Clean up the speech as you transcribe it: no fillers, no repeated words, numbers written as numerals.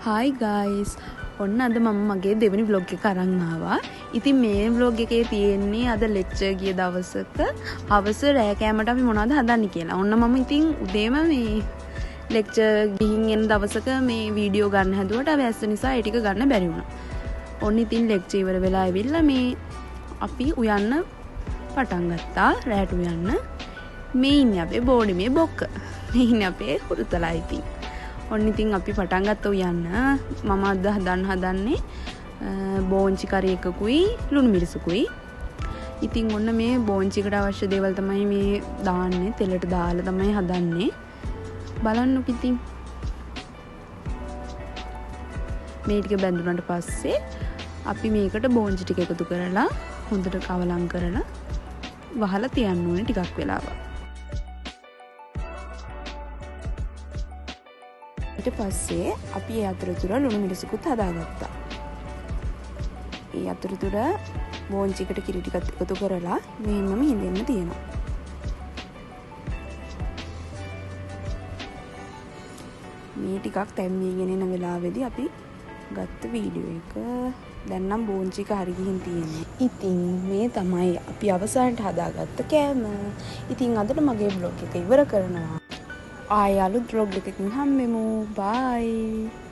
Hi guys. ඔන්න අද මම මගේ දෙවෙනි vlog එක අරන් ආවා. ඉතින් මේ vlog එකේ තියෙන්නේ අද lecture ගිය දවසක හවස රෑ කෑමට අපි මොනවද හදන්නේ කියලා. ඔන්න මම ඉතින් උදේම මේ lecture ගිහින් එන දවසක මේ වීඩියෝ ගන්න හැදුවට අවැස්ස නිසා ඒ ටික ගන්න බැරි වුණා. ඔන්න ඉතින් lecture ඉවර වෙලා ඇවිල්ලා මේ අපි උයන්න පටන් ගත්තා. රෑට උයන්න. මේ ඉන්නේ අපේ බෝඩිමේ බොක්ක. මේ ඉන්නේ අපේ හුරුතලා ඉතින්. ඔන්න ඉතින් අපි පටන් ගත්ත උයන්න. මම අද හදන්නේ බෝංචි කරි එකකුයි ලුණු මිරිසකුයි. ඉතින් ඔන්න මේ බෝංචිකට අවශ්‍ය දේවල් තමයි මේ දාන්නේ. තෙලට දාලා තමයි හදන්නේ. බලන්නකො ඉතින්. මේ ටික බැඳුනට පස්සේ අපි මේකට බෝංචි ටික එකතු කරලා හොඳට කවලම් කරලා වහලා තියන්න ඕනේ ටිකක් වෙලාවක්. ඊට පස්සේ අපි ඒ අතරතුර ලුණු මිරිසකුත් හදාගත්තා. ඒ අතරතුර බෝංචිකට කිරි ටිකක් එකතු කරලා මෙහෙමම හිඳෙන්න තියෙනවා. මේ ටිකක් තැම්මීගෙන එන වෙලාවේදී අපි ගත්ත වීඩියෝ එක දැන් නම් බෝංචි එක හරි ගිහින් තියෙන්නේ. ඉතින් මේ තමයි අපි අවසානට හදාගත්ත කෑම. ඉතින් අදට මගේ vlog එක ඉවර කරනවා. ආයෙ අලුත් vlog එකකින් හම්බෙමු. bye.